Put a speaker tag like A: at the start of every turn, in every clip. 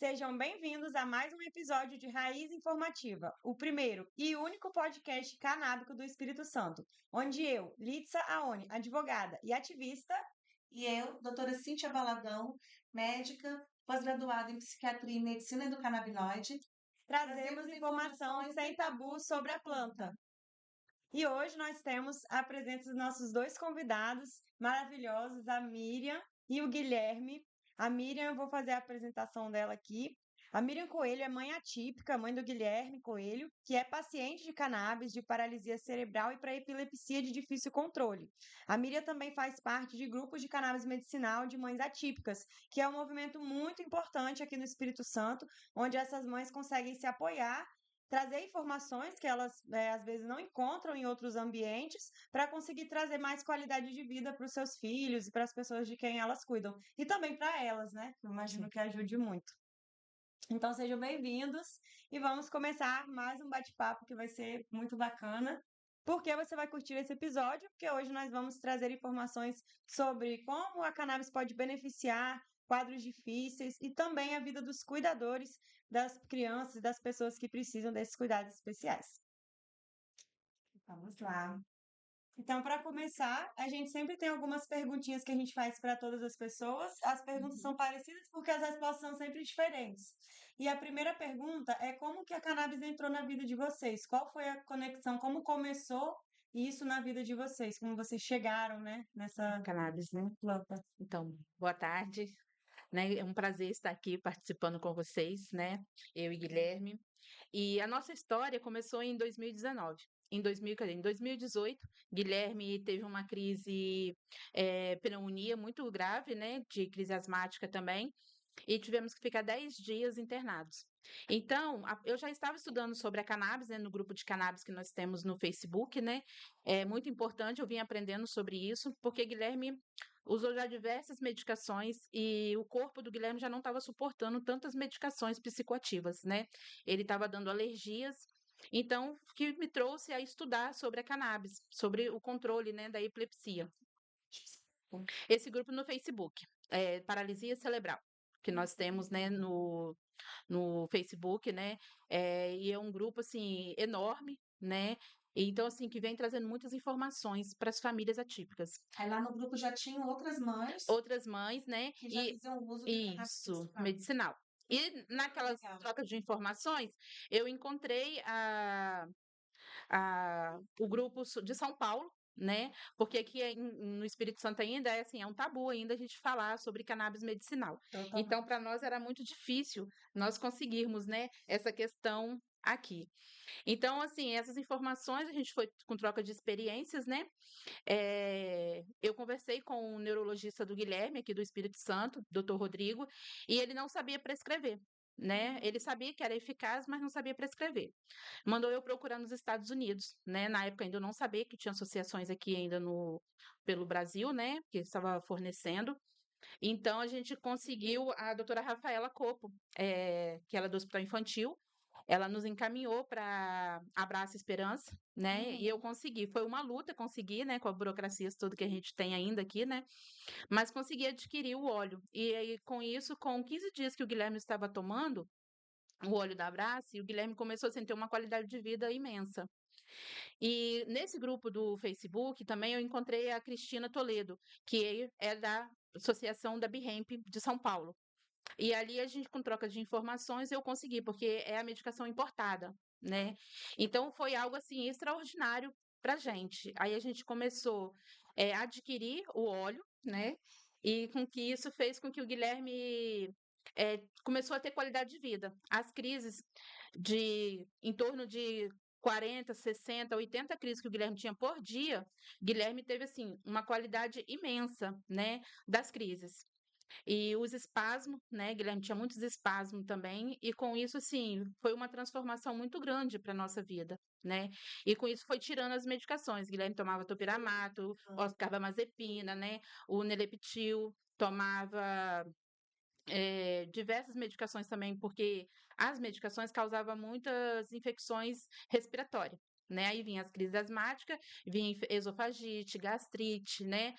A: Sejam bem-vindos a mais um episódio de Raiz Informativa, o primeiro e único podcast canábico do Espírito Santo, onde eu, Litsa Aoni, advogada e ativista,
B: e eu, doutora Cíntia Valadão, médica, pós-graduada em Psiquiatria e Medicina do Canabinoide,
A: trazemos informação sem tabu sobre a planta. E hoje nós temos a presença dos nossos dois convidados maravilhosos, a Miriam e o Guilherme. A Miriam, eu vou fazer a apresentação dela aqui. A Miriam Coelho é mãe atípica, mãe do Guilherme Coelho, que é paciente de cannabis, de paralisia cerebral e para epilepsia de difícil controle. A Miriam também faz parte de grupos de cannabis medicinal de mães atípicas, que é um movimento muito importante aqui no Espírito Santo, onde essas mães conseguem se apoiar, trazer informações que elas às vezes não encontram em outros ambientes para conseguir trazer mais qualidade de vida para os seus filhos e para as pessoas de quem elas cuidam. E também para elas, né? Eu imagino que ajude muito. Então sejam bem-vindos e vamos começar mais um bate-papo que vai ser muito bacana. Por que você vai curtir esse episódio? Porque hoje nós vamos trazer informações sobre como a cannabis pode beneficiar quadros difíceis e também a vida dos cuidadores, das crianças e das pessoas que precisam desses cuidados especiais. Vamos lá. Então, para começar, a gente sempre tem algumas perguntinhas que a gente faz para todas as pessoas. As perguntas são parecidas porque as respostas são sempre diferentes. E a primeira pergunta é como que a cannabis entrou na vida de vocês? Qual foi a conexão? Como começou isso na vida de vocês? Como vocês chegaram, né, nessa
C: Cannabis, né?
A: planta?
C: Então, boa tarde, né? É um prazer estar aqui participando com vocês, né? Eu e Guilherme. E a nossa história começou em 2019. Em 2018, Guilherme teve uma crise pneumonia muito grave, né? De crise asmática também. E tivemos que ficar 10 dias internados. Então, eu já estava estudando sobre a cannabis, né, no grupo de cannabis que nós temos no Facebook, né? É muito importante, eu vim aprendendo sobre isso, porque Guilherme usou já diversas medicações e o corpo do Guilherme já não estava suportando tantas medicações psicoativas, né? Ele estava dando alergias. Então, que me trouxe a estudar sobre a cannabis, sobre o controle, né, da epilepsia. Esse grupo no Facebook, Paralisia Cerebral, que nós temos, né, no Facebook, né? E é um grupo assim enorme, né? Então, assim, que vem trazendo muitas informações para as famílias atípicas.
B: Aí lá no grupo já tinham outras
C: mães, né?
B: que já faziam uso de cannabis
C: Isso, medicinal. E naquelas
B: Legal.
C: trocas de informações, eu encontrei o grupo de São Paulo, né? Porque aqui no Espírito Santo ainda é assim, é um tabu ainda a gente falar sobre cannabis medicinal. Então, para nós era muito difícil nós conseguirmos, né, essa questão aqui. Então, assim, essas informações a gente foi com troca de experiências, né? Eu conversei com o neurologista do Guilherme, aqui do Espírito Santo, Dr. Rodrigo, e ele não sabia prescrever, né? Ele sabia que era eficaz, mas não sabia prescrever. Mandou eu procurar nos Estados Unidos, né? Na época ainda eu não sabia que tinha associações aqui ainda pelo Brasil, né? Que estava fornecendo. Então a gente conseguiu a doutora Rafaela Copo, que ela é do Hospital Infantil. Ela nos encaminhou para Abraça Esperança, né? E eu consegui. Foi uma luta conseguir, né? Com a burocracia toda que a gente tem ainda aqui, né? Mas consegui adquirir o óleo. E aí, com isso, com 15 dias que o Guilherme estava tomando o óleo da Abraça, e o Guilherme começou a sentir uma qualidade de vida imensa. E nesse grupo do Facebook também eu encontrei a Cristina Toledo, que é da Associação da Behemp de São Paulo. E ali a gente, com troca de informações, eu consegui, porque é a medicação importada, né? Então foi algo assim extraordinário pra gente. Aí a gente começou a adquirir o óleo, né? E com que isso fez com que o Guilherme começou a ter qualidade de vida. As crises de em torno de 40, 60, 80 crises que o Guilherme tinha por dia, Guilherme teve assim uma qualidade imensa, né, das crises. E os espasmos, né? Guilherme tinha muitos espasmos também, e com isso, assim, foi uma transformação muito grande para nossa vida, né? E com isso foi tirando as medicações. Guilherme tomava topiramato, carbamazepina, né? O Neleptil, tomava diversas medicações também, porque as medicações causavam muitas infecções respiratórias, né? Aí vinha as crises asmáticas, vinha esofagite, gastrite, né?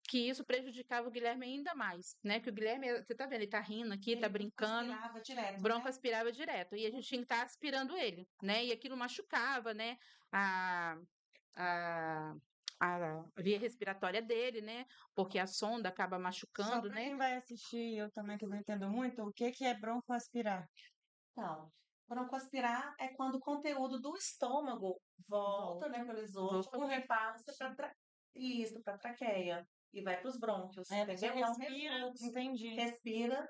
C: que isso prejudicava o Guilherme ainda mais, né? Que o Guilherme, você tá vendo, ele tá rindo aqui, tá
B: Ele
C: brincando,
B: aspirava direto,
C: bronco
B: né?
C: aspirava direto, e a gente tinha que estar aspirando ele, né? E aquilo machucava, né? A, a, a via respiratória dele, né? Porque a sonda acaba
A: Só
C: machucando,
A: para
C: né?
A: quem vai assistir, eu também que não entendo muito, o que é broncoaspirar?
B: Então, broncoaspirar é quando o conteúdo do estômago volta, né, pelo esôfago
C: Volta
B: e passa para a traqueia e vai para os brônquios,
A: Aí a pessoa
B: entendeu? É um
A: respira,
B: refluxo.
A: entendi.
B: Respira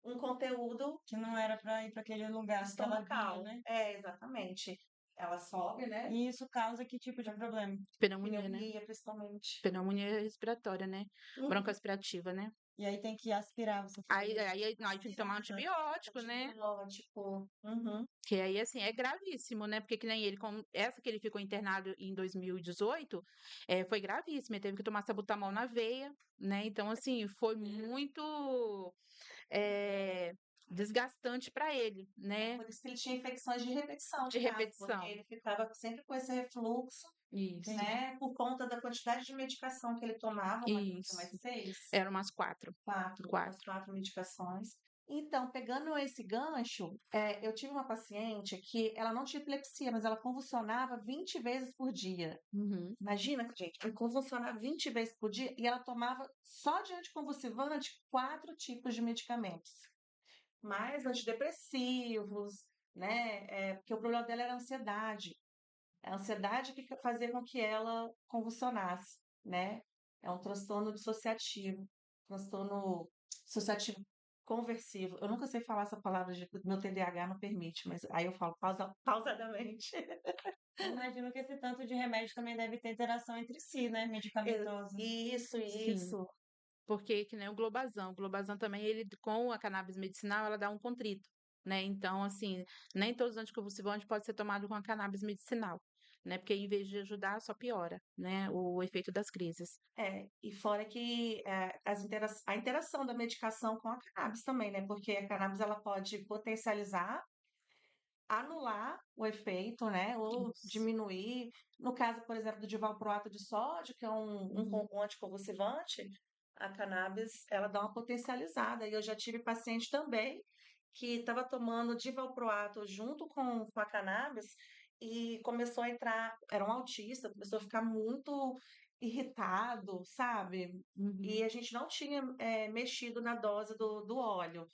B: um conteúdo
A: Que não era para ir para aquele lugar que ela vinha,
B: estomacal.
A: né?
B: É, exatamente. Ela sobe, né?
A: E isso causa que tipo de problema?
C: pneumonia, né?
B: Pneumonia, principalmente.
C: Pneumonia respiratória, né?
B: Uhum.
C: Broncoaspirativa, né?
A: E aí tem que aspirar, você falou.
C: Aí nós tinha que tomar um antibiótico, né?
B: Antibiótico. Uhum.
C: Que aí, assim, é gravíssimo, né? Porque que nem ele, essa que ele ficou internado em 2018, foi gravíssimo. Ele teve que tomar sabutamol na veia, né? Então, assim, foi muito desgastante para ele, né?
B: Por isso que ele tinha infecções de repetição
C: De
B: em casa, porque
C: repetição.
B: ele ficava sempre com esse refluxo,
C: Isso,
B: né? Por conta da quantidade de medicação que ele tomava, umas
C: isso.
B: 6,
C: Eram umas 4.
B: 4, umas
C: 4.
B: 4 medicações. Então, pegando esse gancho, eu tive uma paciente que ela não tinha epilepsia, mas ela convulsionava 20 vezes por dia.
C: Uhum.
B: Imagina, gente, ela convulsionava 20 vezes por dia e ela tomava só de anticonvulsivante 4 tipos de medicamentos. Mais antidepressivos, né? Porque o problema dela era a ansiedade. A ansiedade que fazia com que ela convulsionasse, né? É um transtorno dissociativo conversivo. Eu nunca sei falar essa palavra, meu TDAH não permite, mas aí eu falo pausadamente.
A: Imagino que esse tanto de remédio também deve ter interação entre si, né? Medicamentosa.
B: Isso,
C: Sim.
B: isso.
C: Porque que nem o globazão. O globazão também, ele, com a cannabis medicinal, ela dá um contrito, né? Então, assim, nem todos os anticonvulsivantes podem ser tomados com a cannabis medicinal, né? Porque em vez de ajudar, só piora, né? O efeito das crises.
B: E fora que a interação da medicação com a cannabis também, né? Porque a cannabis ela pode potencializar, anular o efeito, né? Ou
C: Isso.
B: diminuir. No caso, por exemplo, do divalproato de sódio, que é um anticonvulsivante, a cannabis ela dá uma potencializada. E eu já tive paciente também que estava tomando divalproato junto com a cannabis e começou a entrar, era um autista, começou a ficar muito irritado, sabe?
C: Uhum.
B: E a gente não tinha mexido na dose do óleo.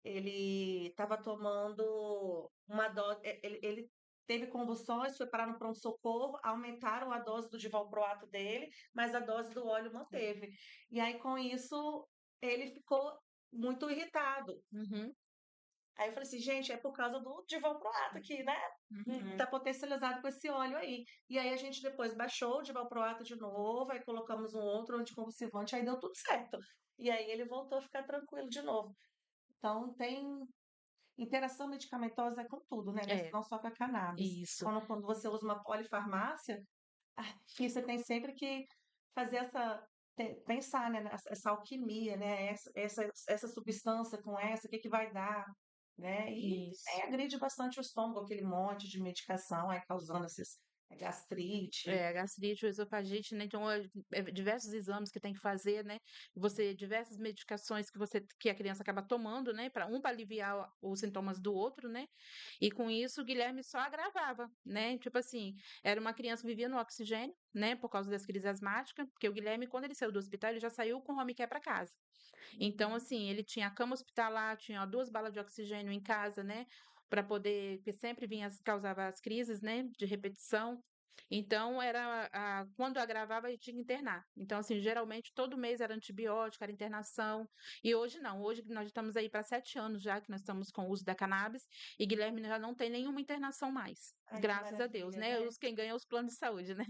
B: Ele estava tomando uma dose, ele teve convulsões, foi parar no pronto-socorro, aumentaram a dose do divalproato dele, mas a dose do óleo manteve. E aí, com isso, ele ficou muito irritado.
C: Uhum.
B: Aí eu falei assim, gente, é por causa do divalproato aqui, né? Tá potencializado com esse óleo aí. E aí a gente depois baixou o divalproato de novo, aí colocamos um outro anticonvulsivante, aí deu tudo certo. E aí ele voltou a ficar tranquilo de novo. Então tem interação medicamentosa com tudo, né?
C: É,
B: Não só com a cannabis.
C: isso.
B: Quando você usa uma polifarmácia, que você tem sempre que fazer pensar, né, essa alquimia, né, essa substância com essa, o que que vai dar, né? E
C: Isso.
B: agride bastante o estômago, aquele monte de medicação aí causando esses gastrite.
C: Gastrite, esofagite, né? Então, diversos exames que tem que fazer, né? Diversas medicações que a criança acaba tomando, né? Para aliviar os sintomas do outro, né? E com isso, o Guilherme só agravava, né? Tipo assim, era uma criança que vivia no oxigênio, né? Por causa das crises asmáticas, porque o Guilherme, quando ele saiu do hospital, ele já saiu com home care para casa. Então, assim, ele tinha a cama hospitalar, tinha 2 balas de oxigênio em casa, né? Para poder, porque sempre causava as crises, né? De repetição. Então, quando agravava, a gente tinha que internar. Então, assim, geralmente todo mês era antibiótico, era internação. E hoje não. Hoje nós estamos aí para 7 anos já que nós estamos com o uso da cannabis e Guilherme já não tem nenhuma internação mais.
B: Ai, que
C: Graças a Deus,
B: maravilha,
C: né?
B: né?
C: Quem ganha é os planos de saúde, né?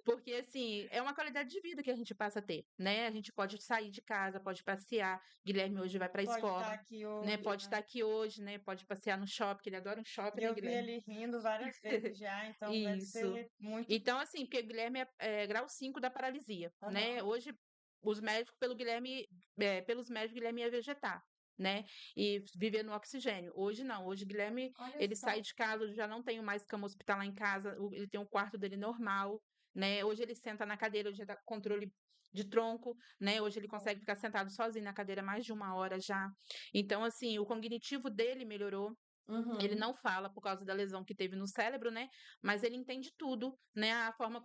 C: Porque, assim, é uma qualidade de vida que a gente passa a ter, né? A gente pode sair de casa, pode passear. Guilherme hoje vai para a
A: Pode estar
C: escola,
A: aqui
C: né?
A: hoje,
C: Pode
A: né?
C: estar aqui hoje, né? Pode passear no shopping, que ele adora um shopping,
A: E
C: né,
A: eu vi
C: Guilherme?
A: ele rindo várias vezes já, então deve
C: Isso.
A: ser muito.
C: Então, assim, porque o Guilherme é grau 5 da paralisia, né?
B: Aham.
C: Hoje, os médicos, pelos médicos, Guilherme ia vegetar, né? E viver no oxigênio. Hoje não. Hoje, Guilherme,
B: Olha
C: ele
B: só.
C: sai de casa, eu já não tenho mais cama hospitalar em casa, ele tem um quarto dele normal, né? Hoje ele senta na cadeira, hoje dá controle de tronco, né? Hoje ele consegue ficar sentado sozinho na cadeira mais de 1 hora já. Então, assim, o cognitivo dele melhorou. Ele
B: Uhum.
C: não fala por causa da lesão que teve no cérebro, né? Mas ele entende tudo, né? A forma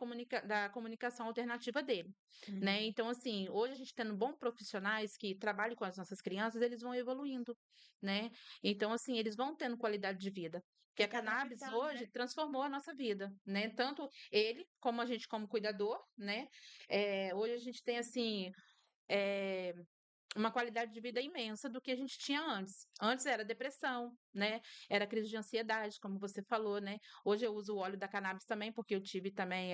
C: da comunicação alternativa dele, né? Então, assim, hoje a gente tendo bons profissionais que trabalham com as nossas crianças, eles vão evoluindo, né? Então, assim, eles vão tendo qualidade de vida. Porque
A: É
C: a cannabis
A: capacitado,
C: hoje
A: né?
C: transformou a nossa vida, né? Tanto ele, como a gente como cuidador, né? Hoje a gente tem, assim, é, uma qualidade de vida imensa do que a gente tinha antes. Antes era depressão, né? Era crise de ansiedade, como você falou, né? Hoje eu uso o óleo da cannabis também, porque eu tive também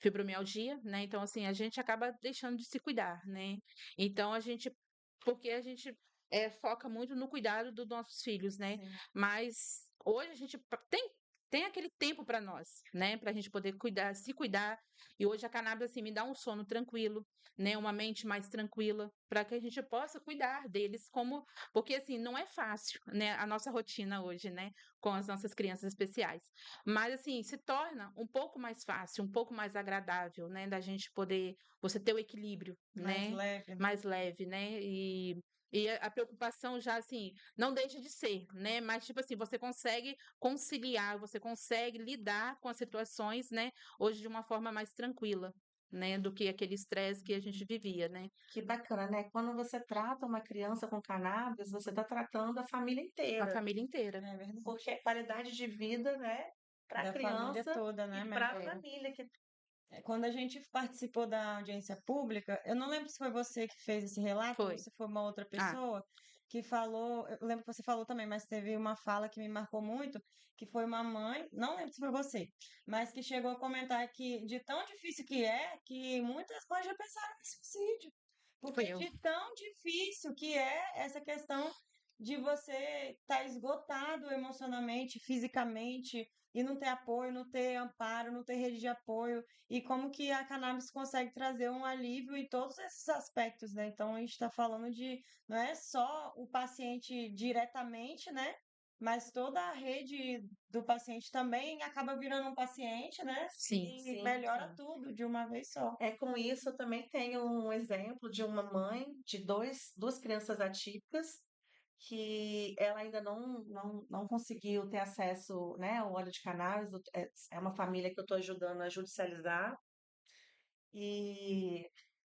C: fibromialgia, né? Então, assim, a gente acaba deixando de se cuidar, né? Então, porque a gente foca muito no cuidado dos nossos filhos, né?
A: Sim.
C: Mas hoje a gente tem aquele tempo para nós, né? Para a gente poder cuidar, se cuidar. E hoje a cannabis, assim, me dá um sono tranquilo, né, uma mente mais tranquila, para que a gente possa cuidar deles porque assim, não é fácil, né, a nossa rotina hoje, né, com as nossas crianças especiais. Mas assim, se torna um pouco mais fácil, um pouco mais agradável, né, da gente poder você ter o equilíbrio,
A: Mais
C: né,
A: leve, né?
C: mais leve, né? E a preocupação já, assim, não deixa de ser, né? Mas, tipo assim, você consegue conciliar, você consegue lidar com as situações, né? Hoje de uma forma mais tranquila, né, do que aquele estresse que a gente vivia, né?
B: Que bacana, né? Quando você trata uma criança com cannabis, você está tratando a família
C: A
B: inteira,
C: família inteira.
A: É verdade.
B: porque é qualidade de vida, né, para a
A: Da família
B: criança
A: toda,
B: e
A: né?
B: para a
C: É,
B: família que
A: Quando a gente participou da audiência pública, eu não lembro se foi você que fez esse relato ou
C: foi.
A: se foi uma outra
C: Ah,
A: pessoa que falou. Eu lembro que você falou também, mas teve uma fala que me marcou muito, que foi uma mãe, não lembro se foi você, mas que chegou a comentar que de tão difícil que muitas mães já pensaram em suicídio.
C: foi
A: Porque
C: eu.
A: de tão difícil que é essa questão de você estar esgotado emocionalmente, fisicamente, e não ter apoio, não ter amparo, não ter rede de apoio, e como que a cannabis consegue trazer um alívio em todos esses aspectos, né? Então a gente está falando de não é só o paciente diretamente, né? Mas toda a rede do paciente também acaba virando um paciente, né?
C: Sim,
A: E
B: sim,
A: melhora
B: sim.
A: tudo de uma vez só.
B: Com isso, eu também tenho um exemplo de uma mãe de duas crianças atípicas que ela ainda não conseguiu ter acesso, né, ao óleo de cannabis. É uma família que eu estou ajudando a judicializar e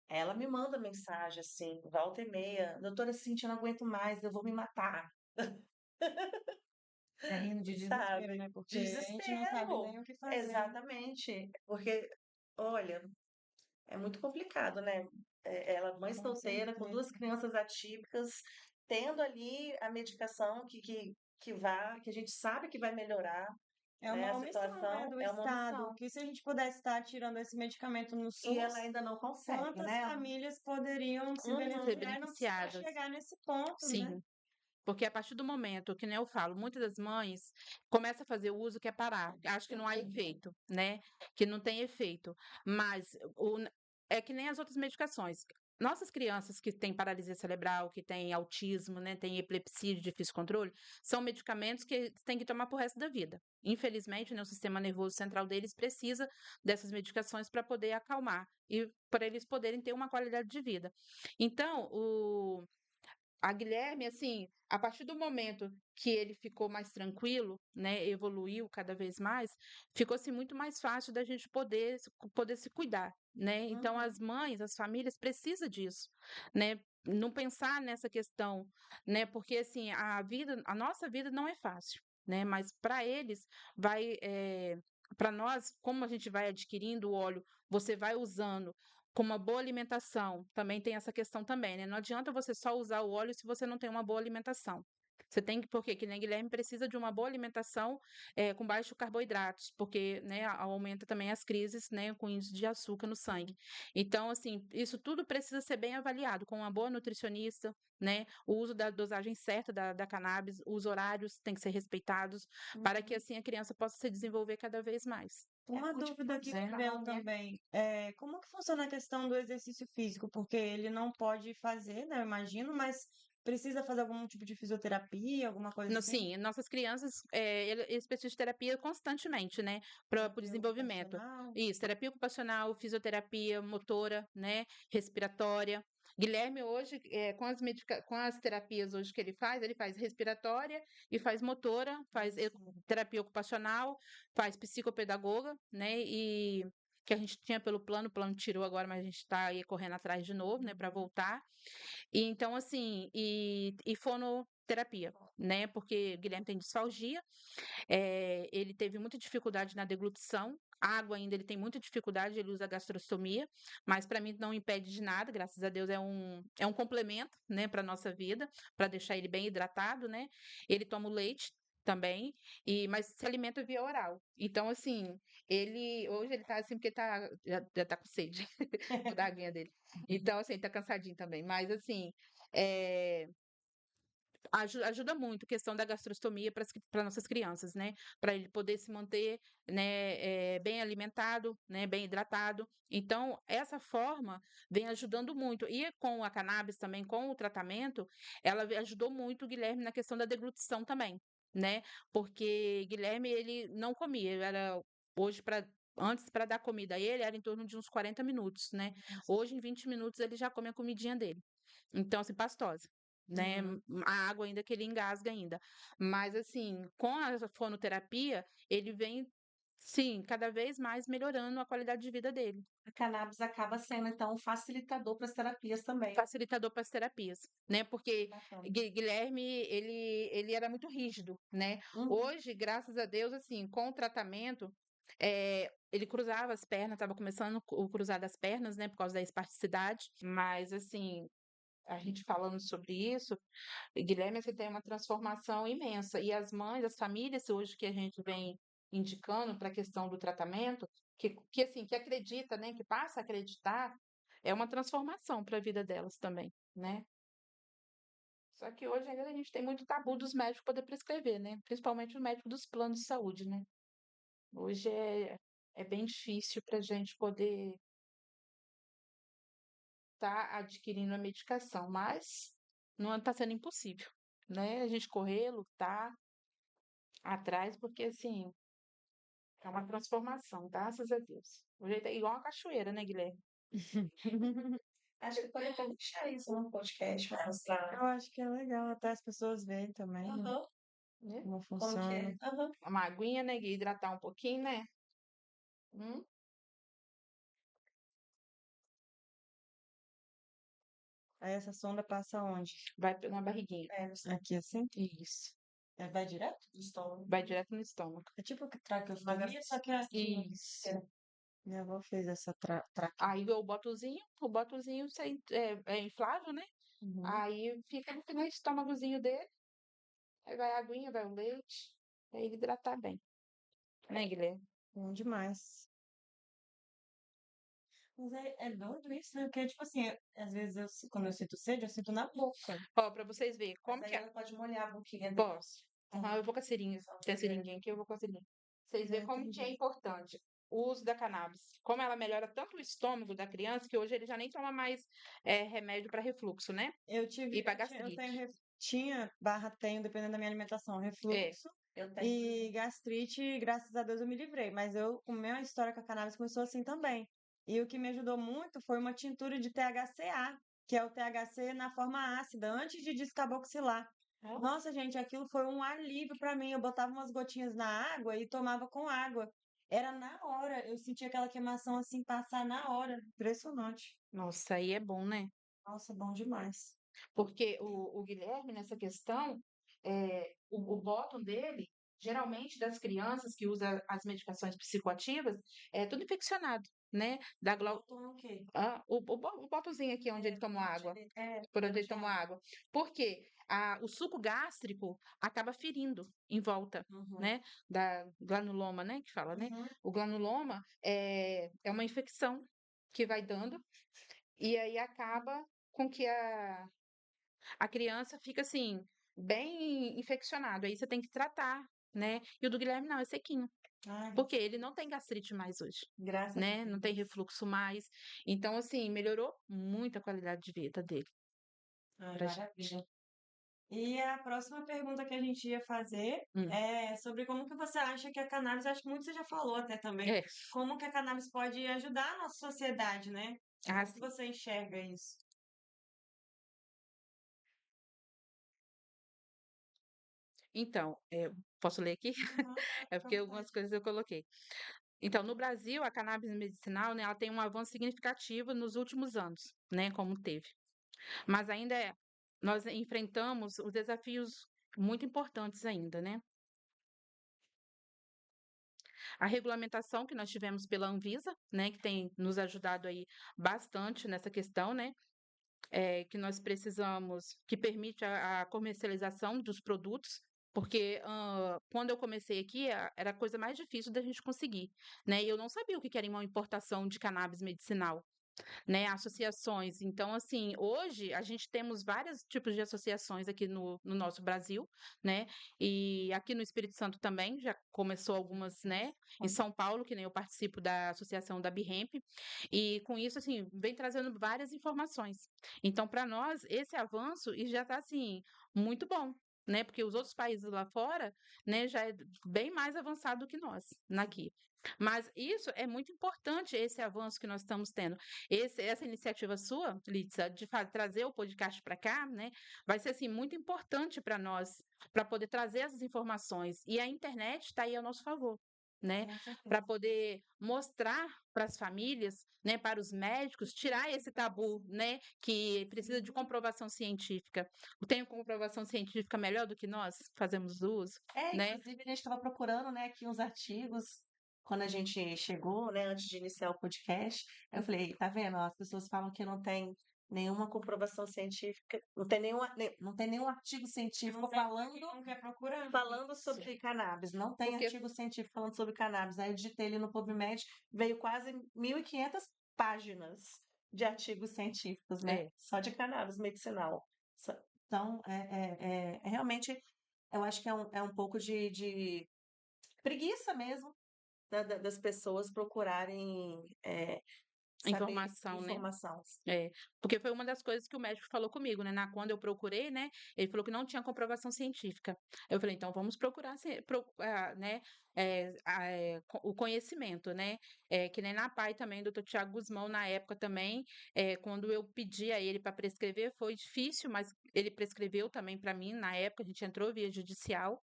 B: ela me manda mensagem assim, volta e meia, doutora Cintia, eu não aguento mais, eu vou me matar,
A: É rindo de desespero,
B: sabe?
A: né? Porque a gente não sabe
B: Desespero.
A: nem o que fazer, né?
B: Exatamente. Porque, olha, é muito complicado, né? Ela, mãe
A: Com
B: solteira, com
A: certeza.
B: duas crianças atípicas, tendo ali a medicação que a gente sabe que vai melhorar,
A: É
B: né, a
A: uma omissão, né,
B: situação,
A: do
B: é uma
A: Estado,
B: omissão.
A: que se a gente pudesse estar tirando esse medicamento no
B: E ela
A: SUS,
B: ainda não consegue,
A: quantas
B: né?
A: famílias poderiam se
C: ser
B: Uhum,
A: beneficiar e não precisar
C: beneficiadas.
A: chegar nesse ponto, né?
C: Sim. Porque a partir do momento, que nem eu falo, muitas das mães começam a fazer o uso, quer parar, acho que não há efeito, né? Que não tem efeito. Mas é que nem as outras medicações. Nossas crianças que têm paralisia cerebral, que têm autismo, né, têm epilepsia de difícil controle, são medicamentos que têm que tomar pro resto da vida. Infelizmente, né, o sistema nervoso central deles precisa dessas medicações para poder acalmar e para eles poderem ter uma qualidade de vida. Então, a Guilherme, assim, a partir do momento que ele ficou mais tranquilo, né, evoluiu cada vez mais, ficou assim muito mais fácil da gente poder se cuidar, né? Então
B: uhum.
C: as mães, as famílias precisam disso, né? Não pensar nessa questão, né? Porque assim, a nossa vida não é fácil, né? Mas para eles para nós, como a gente vai adquirindo o óleo, você vai usando com uma boa alimentação, também tem essa questão também, né? Não adianta você só usar o óleo se você não tem uma boa alimentação. Você tem porque que nem Guilherme precisa de uma boa alimentação com baixo carboidratos, porque né, aumenta também as crises, né, com índice de açúcar no sangue. Então, assim, isso tudo precisa ser bem avaliado com uma boa nutricionista, né? O uso da dosagem certa da cannabis, os horários têm que ser respeitados, para que
B: Uhum.
C: assim a criança possa se desenvolver cada vez mais.
A: Uma dúvida que me veio
B: Multifuncional, né?
A: também é como que funciona a questão do exercício físico? Porque ele não pode fazer, né? Eu imagino, mas precisa fazer algum tipo de fisioterapia, alguma coisa assim?
C: Sim, nossas crianças, eles precisam de terapia constantemente, né, para o
A: Terapia
C: desenvolvimento.
A: ocupacional?
C: Isso, terapia ocupacional, fisioterapia motora, né, respiratória. Guilherme hoje, com as terapias hoje que ele faz respiratória e faz motora, faz terapia ocupacional, faz psicopedagoga, né, e que a gente tinha pelo plano, o plano tirou agora, mas a gente está aí correndo atrás de novo, né, para voltar. E então, assim, e fonoterapia, né? Porque o Guilherme tem disfalgia, ele teve muita dificuldade na deglutição. Água ainda ele tem muita dificuldade, ele usa gastrostomia, mas para mim não impede de nada, graças a Deus é um complemento, né, para nossa vida, para deixar ele bem hidratado, né? Ele toma o leite também, mas se alimenta via oral. Então, assim, hoje ele tá assim, porque já tá com sede, vou dar a aguinha dele. Então, assim, tá cansadinho também, mas assim, é, ajuda muito a questão da gastrostomia para nossas crianças, né? Para ele poder se manter, né, bem alimentado, né, bem hidratado. Então, essa forma vem ajudando muito. E com a cannabis também, com o tratamento, ajudou muito o Guilherme na questão da deglutição também, né? Porque Guilherme, ele não comia, era hoje Antes, para dar comida a ele, era em torno de uns 40 minutos, né? Hoje, em 20 minutos, ele já come a comidinha dele. Então, assim, pastosa, né? A água ainda que ele engasga ainda. Mas, assim, com a fonoterapia, ele vem, sim, cada vez mais melhorando a qualidade de vida dele.
B: A cannabis acaba sendo, então, um facilitador para as terapias também.
C: Facilitador para as terapias, né? Porque
B: Bacana.
C: Guilherme, ele era muito rígido, né? Hoje, graças a Deus, assim, com o tratamento, ele cruzava as pernas, estava começando o cruzar das pernas, né? Por causa da espasticidade. Mas, assim, a gente falando sobre isso, Guilherme, você tem uma transformação imensa. E as mães, as famílias, hoje que a gente vem indicando para a questão do tratamento, assim, que acredita, né, que passa a acreditar, é uma transformação para a vida delas também, né? Só que hoje ainda a gente tem muito tabu dos médicos poder prescrever, né? Principalmente o médico dos planos de saúde, né? Hoje é bem difícil para a gente poder estar adquirindo a medicação, mas não está sendo impossível, né? A gente correr, lutar atrás, porque assim, é uma transformação, graças a Deus. O jeito é igual uma cachoeira, né, Guilherme?
B: Acho que pode até deixar isso no podcast para mostrar.
A: Eu acho que é legal até as pessoas verem também, né?
C: Né?
A: Como
B: Como que
A: funciona.
B: é?
C: Uma aguinha, né? Hidratar um pouquinho, né? Hum?
A: Aí essa sonda passa onde?
C: Vai na barriguinha.
A: Aqui assim?
C: Isso.
B: Vai direto do estômago.
C: Vai direto no estômago.
A: É tipo que traqueostomia, só que é assim.
C: Isso.
A: Minha avó fez essa
C: Aí o botozinho é inflável, né? Aí fica no estômagozinho dele. Aí vai a aguinha, vai o leite. Aí ele hidratar bem. Né, Guilherme?
A: Bom demais. Mas é doido isso, né? Porque, tipo assim, às vezes quando eu sinto sede, eu sinto na boca.
C: Ó, pra vocês verem como
B: Mas
C: que
B: aí
C: é.
B: ela pode molhar a boquinha dele.
C: Posso. Eu vou com a seringa. Tem a seringuinha aqui, eu vou com a seringa. Vocês verem como que é importante o uso da cannabis. Como ela melhora tanto o estômago da criança, que hoje ele já nem toma mais remédio para refluxo, né?
A: Eu tive,
C: E para
A: eu tenho,
C: gastrite.
A: tenho, dependendo da minha alimentação,
C: É.
A: refluxo
B: Eu tenho.
A: e gastrite, graças a Deus eu me livrei. Mas a minha história com a cannabis começou assim também. E o que me ajudou muito foi uma tintura de THCA, que é o THC na forma ácida, antes de descarboxilar. Nossa, gente, aquilo foi um alívio para mim. Eu botava umas gotinhas na água e tomava com água. Era na hora, eu sentia aquela queimação assim passar na hora. Impressionante.
C: Nossa, aí é bom, né?
A: Nossa, bom demais.
C: Porque o Guilherme, nessa questão, o bottom dele, geralmente das crianças que usam as medicações psicoativas, é tudo infeccionado, né? Da
B: Toma o quê?
C: o bottomzinho aqui onde ele toma água. Por onde ele toma água. Por quê? O suco gástrico acaba ferindo em volta, né? Da granuloma, né? Que fala, né? O granuloma é uma infecção que vai dando e aí acaba com que a criança fica assim, bem infeccionado. Aí você tem que tratar, né? E o do Guilherme não, é sequinho.
A: Ai,
C: Porque ele não tem gastrite mais hoje,
A: graças a
C: né?
A: Deus.
C: Não tem refluxo mais. Então, assim, melhorou muito a qualidade de vida dele.
B: Ai,
C: Pra
B: maravilha.
A: E a próxima pergunta que a gente ia fazer
C: Hum,
A: é sobre como que você acha que a cannabis, acho que muito você já falou até também,
C: é,
A: como que a cannabis pode ajudar a nossa sociedade, né? Como que
C: assim.
A: você enxerga isso?
C: Então, posso ler aqui?
A: Uhum,
C: É
A: fica à
C: porque algumas
A: vontade.
C: coisas eu coloquei. Então, no Brasil, a cannabis medicinal, né, ela tem um avanço significativo nos últimos anos, né, como teve. Mas ainda nós enfrentamos os desafios muito importantes ainda, né? A regulamentação que nós tivemos pela Anvisa, né, que tem nos ajudado aí bastante nessa questão, né, que nós precisamos, que permite a comercialização dos produtos, porque quando eu comecei aqui era a coisa mais difícil da gente conseguir, né? E eu não sabia o que era uma importação de cannabis medicinal, né, associações. Então, assim, hoje a gente temos vários tipos de associações aqui no nosso Brasil, né? E aqui no Espírito Santo também já começou algumas, né? Em São Paulo, que nem eu participo da associação da Bihemp, e com isso, assim, vem trazendo várias informações. Então, para nós, esse avanço e já está assim muito bom. Né, porque os outros países lá fora, né, já é bem mais avançado do que nós aqui. Mas isso é muito importante, esse avanço que nós estamos tendo. Essa iniciativa sua, Litsa, de trazer o podcast para cá, né, vai ser assim muito importante para nós, para poder trazer essas informações. E a internet está aí ao nosso favor, né,
A: Com
C: para
A: certeza.
C: poder mostrar para as famílias, né, para os médicos, tirar esse tabu, né, que precisa de comprovação científica. Tem comprovação científica melhor do que nós fazemos uso, né?
B: Inclusive a gente estava procurando, né, aqui uns artigos quando a gente chegou, né, antes de iniciar o podcast. Aí eu falei, tá vendo? Ó, as pessoas falam que não tem nenhuma comprovação científica, não tem nenhum artigo científico
A: Não tem porque não quer procurar.
B: falando
C: Isso.
B: sobre cannabis. Não tem
C: Porque
B: artigo científico falando sobre cannabis. Aí eu digitei ali no PubMed, veio quase 1.500 páginas de artigos científicos, né?
C: é,
B: Só de cannabis medicinal. Então, realmente, eu acho que é um pouco de preguiça mesmo das pessoas procurarem saber
C: informação, né?
B: informação.
C: É, porque foi uma das coisas que o médico falou comigo, né? Quando eu procurei, né? Ele falou que não tinha comprovação científica. Eu falei, então vamos procurar, né? O conhecimento, né? Que nem na PAI também, doutor Tiago Guzmão, na época também, quando eu pedi a ele para prescrever, foi difícil, mas ele prescreveu também para mim. Na época, a gente entrou via judicial.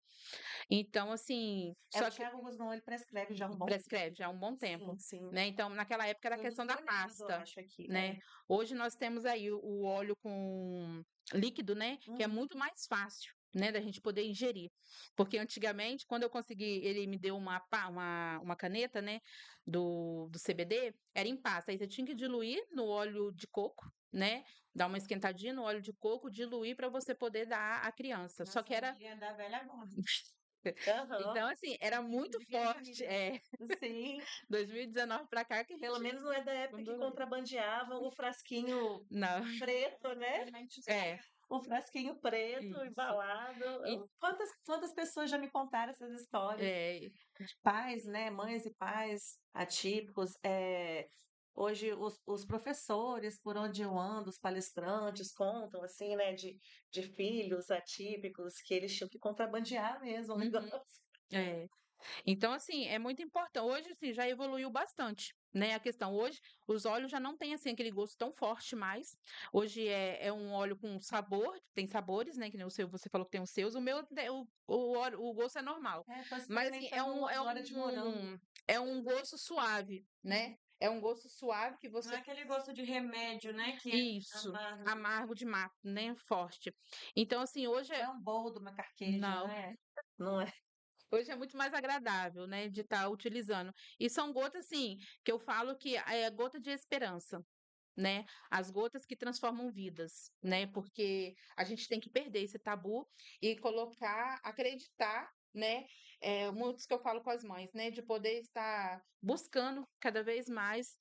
C: Então, assim,
B: O
C: só que
B: Thiago Guzmão, ele prescreve já há um bom tempo.
C: prescreve já há um bom tempo,
B: Sim, sim.
C: né? Então, naquela época era a
B: Um dos
C: questão da
B: pioneiros, eu
C: pasta,
B: acho, aqui.
C: né? Hoje nós temos aí o óleo com líquido, né? Que é
B: Uhum.
C: muito mais fácil, né? Da gente poder ingerir. Porque antigamente, quando eu consegui, ele me deu uma caneta, né? Do CBD, era em pasta. Aí você tinha que diluir no óleo de coco, né? Dar uma esquentadinha no óleo de coco, diluir para você poder dar à criança. Só que
A: Nossa, a
C: era
A: Miriam é da velha guarda.
B: Aham.
C: então, assim, era muito
A: De
C: forte.
A: Benjamin.
C: 2019 para cá que a
B: Pelo
C: gente
B: menos não é da época que
C: mudou.
B: contrabandeavam o frasquinho
C: Não,
B: preto, né?
C: é,
B: O frasquinho preto,
C: isso.
B: embalado.
C: E,
B: Quantas pessoas já me contaram essas histórias?
C: é,
B: Pais, né? Mães e pais atípicos. Hoje, os professores, por onde eu ando, os palestrantes contam, assim, né? De filhos atípicos que eles tinham que contrabandear mesmo o
C: uhum,
B: negócio.
C: é. Então, assim, é muito importante. Hoje, assim, já evoluiu bastante, né? A questão, hoje, os óleos já não têm, assim, aquele gosto tão forte mais. Hoje é um óleo com sabor, tem sabores, né? Que nem o seu, você falou que tem os seus. O meu, o gosto é normal.
B: Tô
C: Mas, assim,
B: experimentando agora de morango.
C: é um gosto suave, né? É um gosto suave que
A: Não é
C: você.
A: aquele gosto de remédio, né? Que é
C: Isso,
A: amargo.
C: amargo de mato, né? Forte. Então, assim, hoje
B: Não
C: é.
B: é um boldo, uma carqueja,
C: Não.
B: né? Não é.
C: Hoje é muito mais agradável, né, de estar utilizando. E são gotas, assim, que eu falo que é gota de esperança, né? As gotas que transformam vidas, né? Porque a gente tem que perder esse tabu e colocar, acreditar, né? Muitos que eu falo com as mães, né? De poder estar buscando cada vez mais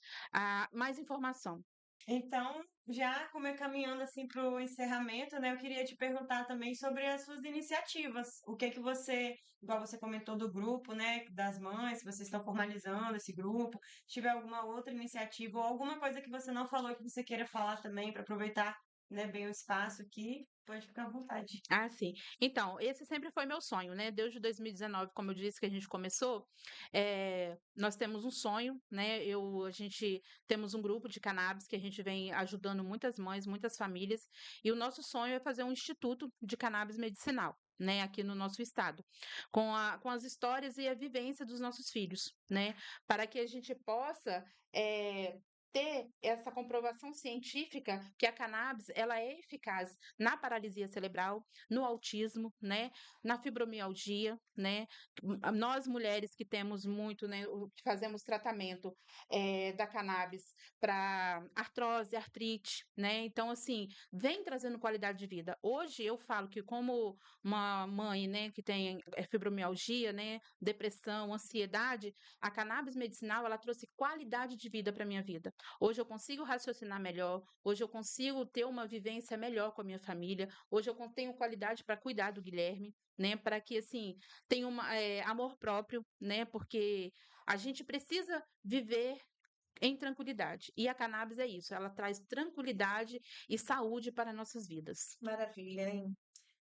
C: informação.
A: Então, já como é caminhando assim para o encerramento, né? Eu queria te perguntar também sobre as suas iniciativas. O que que você, igual você comentou do grupo, né? Das mães, se vocês estão formalizando esse grupo, se tiver alguma outra iniciativa ou alguma coisa que você não falou que você queira falar também para aproveitar né, bem o espaço aqui, pode ficar à vontade.
C: Ah, sim. Então, esse sempre foi meu sonho, né? Desde 2019, como eu disse que a gente começou, nós temos um sonho, né? A gente temos um grupo de cannabis que a gente vem ajudando muitas mães, muitas famílias, e o nosso sonho é fazer um instituto de cannabis medicinal, né? Aqui no nosso estado, com as histórias e a vivência dos nossos filhos, né? Para que a gente possa ter essa comprovação científica que a cannabis ela é eficaz na paralisia cerebral, no autismo, né, na fibromialgia, né, nós mulheres que temos muito, né, que fazemos tratamento da cannabis para artrose, artrite, né, então assim, vem trazendo qualidade de vida. Hoje eu falo que como uma mãe, né, que tem fibromialgia, né, depressão, ansiedade, a cannabis medicinal, ela trouxe qualidade de vida para minha vida. Hoje eu consigo raciocinar melhor, hoje eu consigo ter uma vivência melhor com a minha família, hoje eu tenho qualidade para cuidar do Guilherme, né, para que assim tenha amor próprio, né, porque a gente precisa viver em tranquilidade. E a cannabis é isso, ela traz tranquilidade e saúde para nossas vidas.
B: Maravilha, hein?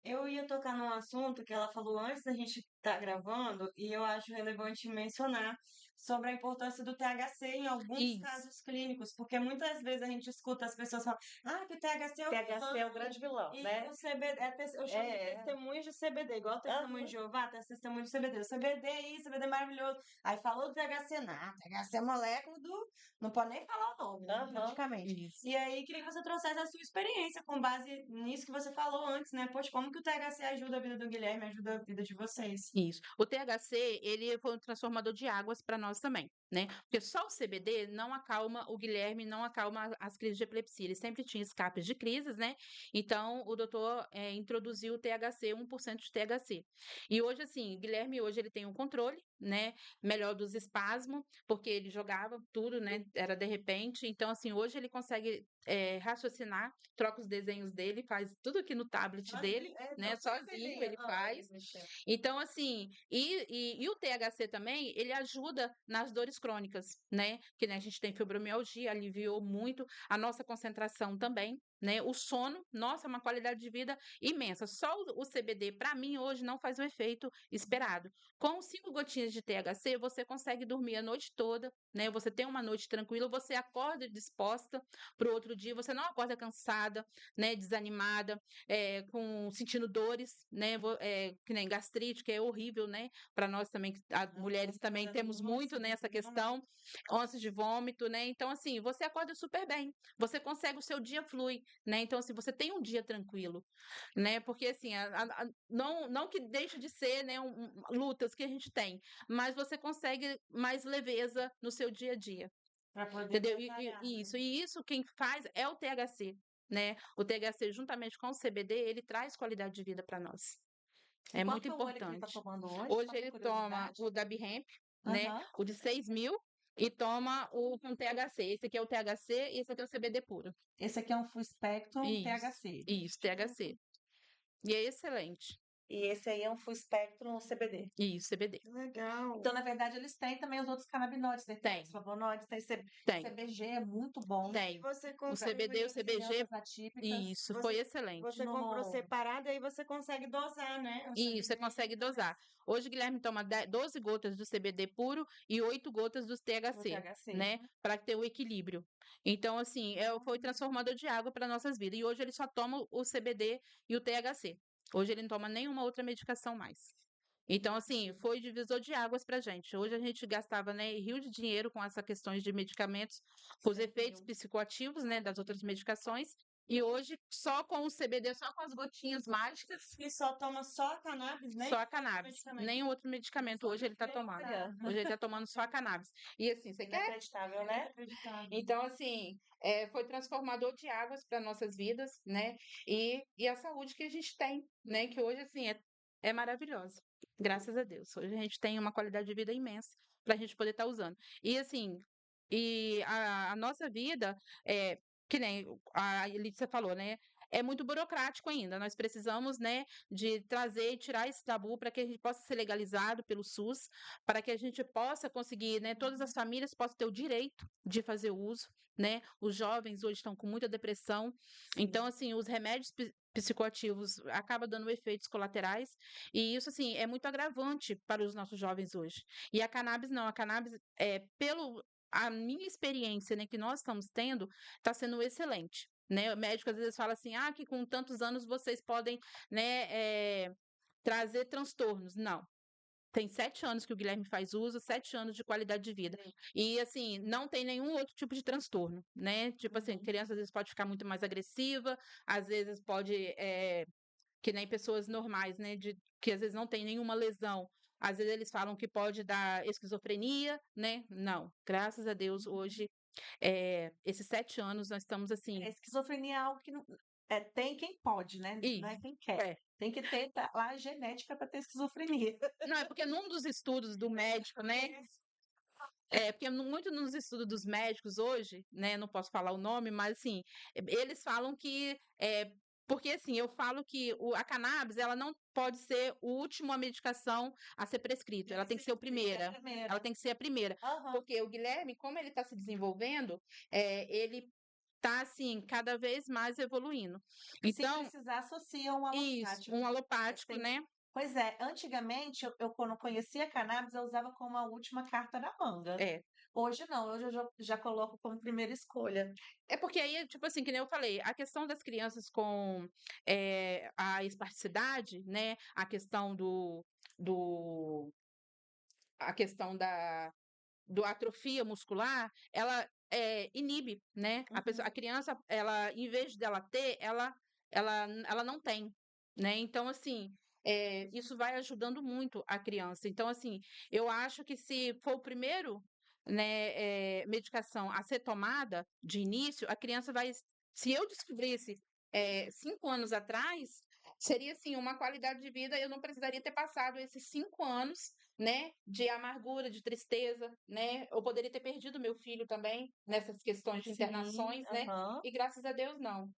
A: Eu ia tocar num assunto que ela falou antes da gente estar gravando, e eu acho relevante mencionar sobre a importância do THC em alguns
C: Isso.
A: casos clínicos, porque muitas vezes a gente escuta as pessoas falar, que o THC é o
B: THC é o
A: vilão,
B: grande vilão,
A: e
B: né?
A: o CBD, eu chamo de
B: É.
A: testemunhos de CBD, igual testemunho de
B: Aham.
A: Jeová, tem testemunho de CBD. O CBD é isso, CBD é maravilhoso. Aí falou do THC, não, THC é molécula do. Não pode nem falar o nome, né?
B: Aham.
A: Praticamente.
C: Isso.
A: E aí, queria que você trouxesse a sua experiência com base nisso que você falou antes, né? Poxa, como que o THC ajuda a vida do Guilherme, ajuda a vida de vocês?
C: Isso. O THC, ele foi um transformador de águas para nós também, né? Porque só o CBD não acalma o Guilherme, não acalma as crises de epilepsia. Ele sempre tinha escapes de crises, né? Então, o doutor introduziu o THC, 1% de THC. E hoje, assim, Guilherme, hoje ele tem um controle, né? Melhor dos espasmos, porque ele jogava tudo, né? Era de repente. Então, assim, hoje ele consegue raciocinar, troca os desenhos dele, faz tudo aqui no tablet dele, né? Sozinho ele faz. Então, assim, e o THC também, ele ajuda nas dores crônicas, né? Que né, a gente tem fibromialgia, aliviou muito a nossa concentração também, né? O sono, nossa, é uma qualidade de vida imensa. Só o CBD, para mim, hoje não faz o efeito esperado. Com 5 gotinhas de THC, você consegue dormir a noite toda, né? Você tem uma noite tranquila, você acorda disposta para o outro dia, você não acorda cansada, né? Desanimada, sentindo dores, né? Que nem gastrite, que é horrível, né? Para nós também, as mulheres também temos muito nessa questão, ânsias de vômito, né? Então, assim, você acorda super bem, você consegue, o seu dia flui, né? Então, assim, você tem um dia tranquilo, né? Porque, assim, não que deixe de ser, né, lutas que a gente tem, mas você consegue mais leveza no seu dia a dia.
A: Para poder
C: Entendeu?
A: batalhar, né?
C: E isso quem faz é o THC, né? O THC, juntamente com o CBD, ele traz qualidade de vida para nós.
B: E
C: É
B: qual
C: muito
B: que é o óleo que ele tá
C: importante.
B: tomando hoje?
C: Hoje
B: Só por
C: ele toma
B: curiosidade.
C: o da Behemp, né?
B: Aham.
C: O de 6.000 e toma o com THC. Esse aqui é o THC e esse aqui é o CBD puro.
B: Esse aqui é um Full Spectrum
C: Isso,
B: THC.
C: isso, THC. E é excelente.
B: E esse aí é um Full Spectrum CBD.
C: Isso, CBD.
A: Que legal.
B: Então, na verdade, eles têm também os outros canabinoides, né? Tem
C: Tem.
B: os flavonoides, tem
C: Tem.
B: CBG, é muito bom.
C: Tem.
A: Você
C: O
A: consegue.
C: CBD e o CBG,
B: Crianças atípicas.
C: isso,
A: Você,
C: foi excelente.
A: você comprou separado e aí você consegue dosar, né? O
C: Isso, você
A: CBD.
C: consegue dosar. Hoje, o Guilherme toma 12 gotas do CBD puro e 8 gotas do
B: No
C: THC,
B: THC.
C: né? Para ter o equilíbrio. Então, assim, foi transformador de água para nossas vidas. E hoje ele só toma o CBD e o THC. Hoje ele não toma nenhuma outra medicação mais. Então, assim, foi divisor de águas pra gente. Hoje a gente gastava, né, rio de dinheiro com essas questões de medicamentos, com os efeitos psicoativos, né, das outras medicações. E hoje, só com o CBD, só com as gotinhas mágicas,
A: E só toma só a cannabis, né?
C: só a cannabis. Nenhum outro medicamento hoje ele tá tomando. Hoje ele tá tomando só a cannabis. E assim, você quer?
B: Inacreditável, né?
A: Inacreditável.
C: Então, assim, foi transformador de águas para nossas vidas, né? E a saúde que a gente tem, né? Que hoje, assim, é maravilhosa. Graças a Deus. Hoje a gente tem uma qualidade de vida imensa para a gente poder estar usando. E, assim, a nossa vida, que nem a Elícia falou, né? é muito burocrático ainda. Nós precisamos, né, de trazer e tirar esse tabu para que a gente possa ser legalizado pelo SUS, para que a gente possa conseguir, né, todas as famílias possam ter o direito de fazer uso, né? Os jovens hoje estão com muita depressão, então assim, os remédios psicoativos acabam dando efeitos colaterais, e isso assim é muito agravante para os nossos jovens hoje. E a cannabis não, a cannabis pelo a minha experiência, né, que nós estamos tendo, está sendo excelente. Né? O médico às vezes fala assim, que com tantos anos vocês podem, né, trazer transtornos. Não. Tem 7 anos que o Guilherme faz uso, 7 anos de qualidade de vida. E, assim, não tem nenhum outro tipo de transtorno, né? Tipo assim, criança às vezes pode ficar muito mais agressiva, às vezes pode, que nem pessoas normais, né? Que às vezes não tem nenhuma lesão. Às vezes eles falam que pode dar esquizofrenia, né? Não. Graças a Deus, hoje, esses 7 anos, nós estamos assim.
B: A esquizofrenia é algo que tem quem pode, né? Não é quem quer.
C: É.
B: Tem que ter lá a genética para ter esquizofrenia.
C: Não, é porque num dos estudos do médico, né? Porque muito nos estudos dos médicos hoje, né? Não posso falar o nome, mas assim, eles falam que porque assim, eu falo que a cannabis ela não pode ser a última medicação a ser prescrita, ela tem que ser a primeira. Ela tem que ser a primeira. Porque o Guilherme, como ele está se desenvolvendo, ele tá assim, cada vez mais evoluindo. Então,
B: se precisar, associa um alopático.
C: Isso, um alopático, né?
B: Pois é, antigamente, eu quando conhecia a cannabis, eu usava como a última carta da manga. Hoje não, hoje eu já coloco como primeira escolha.
C: É porque aí, tipo assim, que nem eu falei, a questão das crianças com a espasticidade, né? A questão a questão do atrofia muscular, ela inibe, né? A criança, ela, em vez dela ter, ela não tem, né? Então, assim, isso vai ajudando muito a criança. Então, assim, eu acho que se for o primeiro, né, medicação a ser tomada de início, a criança vai. Se eu descobrisse 5 anos atrás, seria assim uma qualidade de vida. Eu não precisaria ter passado esses 5 anos, né, de amargura, de tristeza, né? Eu poderia ter perdido meu filho também nessas questões de internações, né? E graças a Deus não.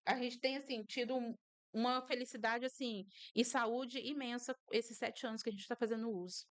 C: A gente tem assim tido uma felicidade assim e saúde imensa esses 7 anos que a gente está fazendo uso.